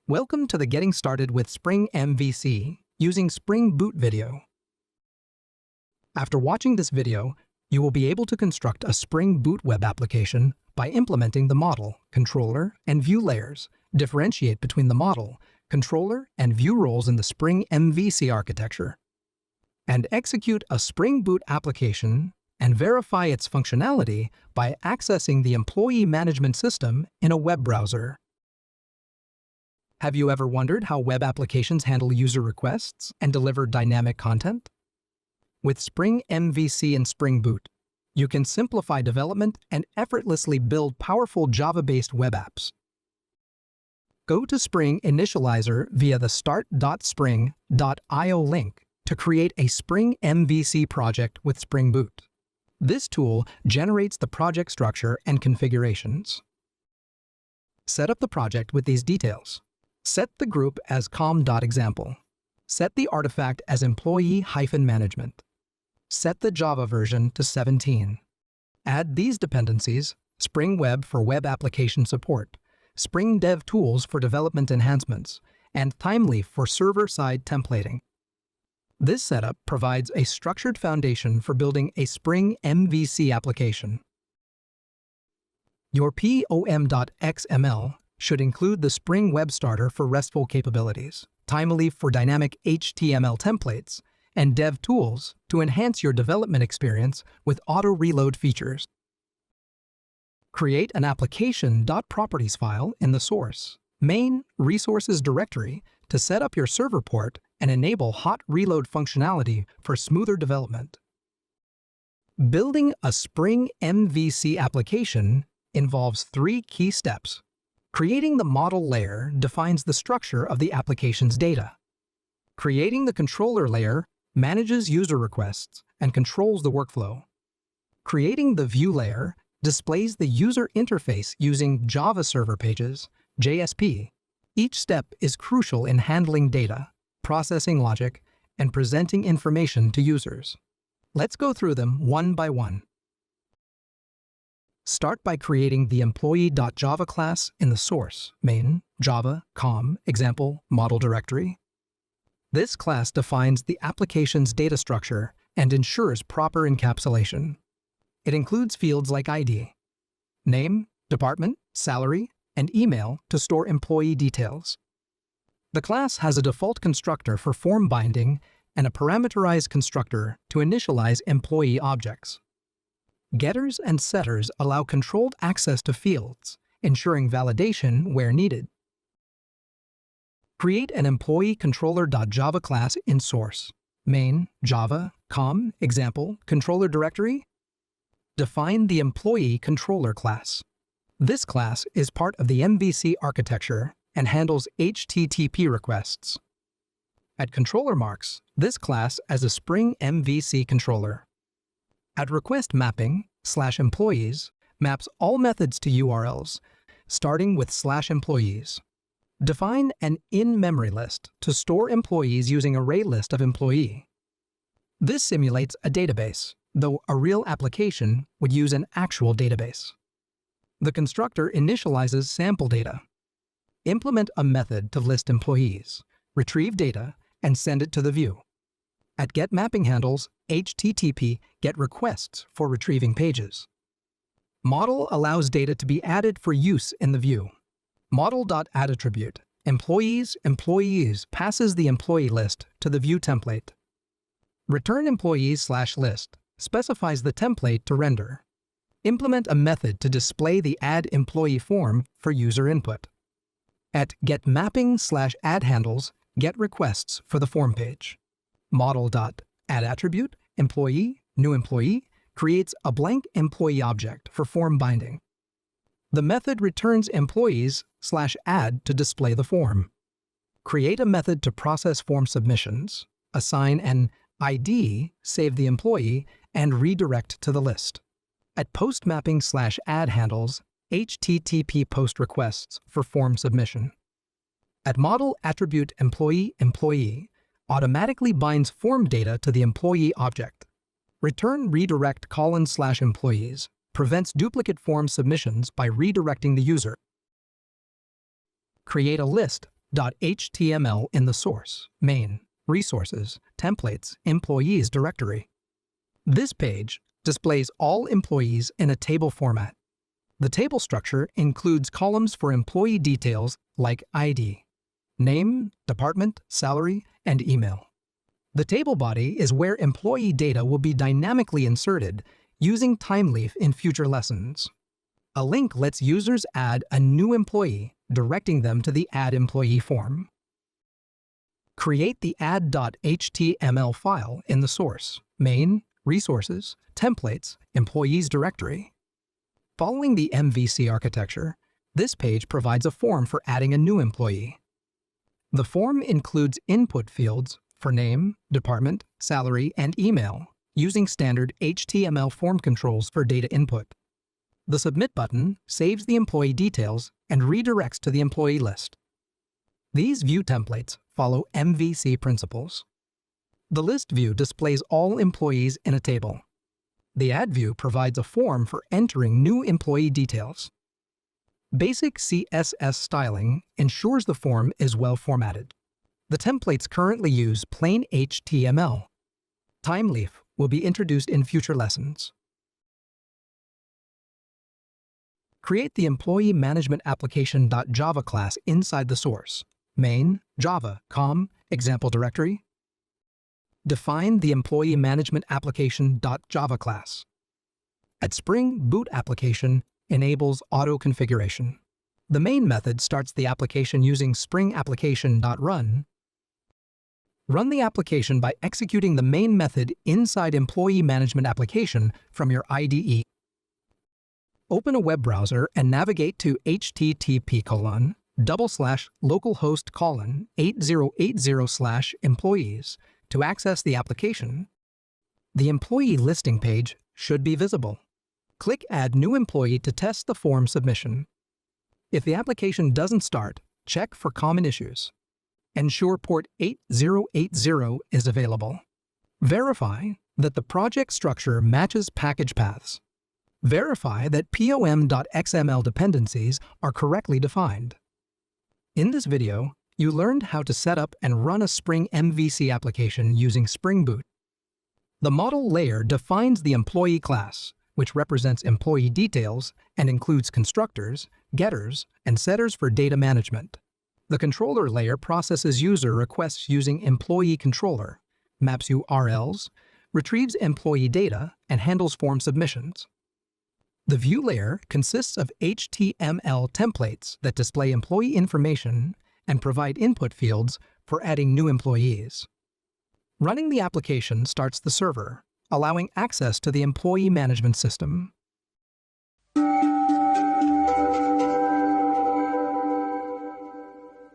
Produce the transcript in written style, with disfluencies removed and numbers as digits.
Welcome to the Getting Started with Spring MVC using Spring Boot video. After watching this video, you will be able to construct a Spring Boot web application by implementing the model, controller, and view layers, differentiate between the model, controller, and view roles in the Spring MVC architecture, and execute a Spring Boot application and verify its functionality by accessing the employee management system in a web browser. Have you ever wondered how web applications handle user requests and deliver dynamic content? With Spring MVC and Spring Boot, you can simplify development and effortlessly build powerful Java-based web apps. Go to Spring Initializer via the start.spring.io link to create a Spring MVC project with Spring Boot. This tool generates the project structure and configurations. Set up the project with these details. Set the group as com.example. Set the artifact as employee-management. Set the Java version to 17. Add these dependencies: Spring Web for web application support, Spring Dev Tools for development enhancements, and Timely for server-side templating. This setup provides a structured foundation for building a Spring MVC application. Your POM.xml should include the Spring Web Starter for RESTful capabilities, Timely for dynamic HTML templates, and Dev Tools to enhance your development experience with auto-reload features. Create an application.properties file in the source, main resources directory to set up your server port and enable hot reload functionality for smoother development. Building a Spring MVC application involves 3 key steps. Creating the model layer defines the structure of the application's data. Creating the controller layer manages user requests and controls the workflow. Creating the view layer displays the user interface using Java Server Pages, JSP. Each step is crucial in handling data, processing logic, and presenting information to users. Let's go through them one by one. Start by creating the employee.java class in the source, main, Java, com, example, model directory. This class defines the application's data structure and ensures proper encapsulation. It includes fields like ID, name, department, salary, and email to store employee details. The class has a default constructor for form binding and a parameterized constructor to initialize employee objects. Getters and setters allow controlled access to fields, ensuring validation where needed. Create an employee-controller.java class in source, main, Java, com, example, controller directory. Define the employee controller class. This class is part of the MVC architecture and handles HTTP requests. Add controller marks this class as a Spring MVC controller. Add request mapping /employees maps all methods to URLs, starting with /employees. Define an in-memory list to store employees using array list of employee. This simulates a database, though a real application would use an actual database. The constructor initializes sample data. Implement a method to list employees, retrieve data, and send it to the view. At getMapping handles HTTP get requests for retrieving pages. Model allows data to be added for use in the view. Model.addAttribute employees passes the employee list to the view template. Return employees/list specifies the template to render. Implement a method to display the add employee form for user input. At getMapping/addHandles get requests for the form page. Model.addAttribute employee new employee creates a blank employee object for form binding. The method returns employees/add to display the form. Create a method to process form submissions, assign an ID, save the employee, and redirect to the list. At postMapping/addHandles HTTP post requests for form submission. At model-attribute employee automatically binds form data to the employee object. Return redirect :employees prevents duplicate form submissions by redirecting the user. Create a list add.html in the source, main, resources, templates, employees directory. This page displays all employees in a table format. The table structure includes columns for employee details like ID, name, department, salary, and email. The table body is where employee data will be dynamically inserted using TimeLeaf in future lessons. A link lets users add a new employee, directing them to the Add Employee form. Create the add.html file in the source, main, resources, templates, employees directory. Following the MVC architecture, this page provides a form for adding a new employee. The form includes input fields for name, department, salary, and email, using standard HTML form controls for data input. The Submit button saves the employee details and redirects to the employee list. These view templates follow MVC principles. The list view displays all employees in a table. The Add view provides a form for entering new employee details. Basic CSS styling ensures the form is well formatted. The templates currently use plain HTML. TimeLeaf will be introduced in future lessons. Create the Employee Management Application.java class inside the source, main, Java, com, example directory. Define the Employee Management Application.java class. At Spring, Boot Application enables auto-configuration. The main method starts the application using Spring Application.run. Run the application by executing the main method inside Employee Management Application from your IDE. Open a web browser and navigate to http://localhost:8080/employees to access the application. The employee listing page should be visible. Click Add New Employee to test the form submission. If the application doesn't start, check for common issues. Ensure port 8080 is available. Verify that the project structure matches package paths. Verify that pom.xml dependencies are correctly defined. In this video, you learned how to set up and run a Spring MVC application using Spring Boot. The model layer defines the employee class, which represents employee details and includes constructors, getters, and setters for data management. The controller layer processes user requests using employee controller, maps URLs, retrieves employee data, and handles form submissions. The view layer consists of HTML templates that display employee information and provide input fields for adding new employees. Running the application starts the server, allowing access to the employee management system.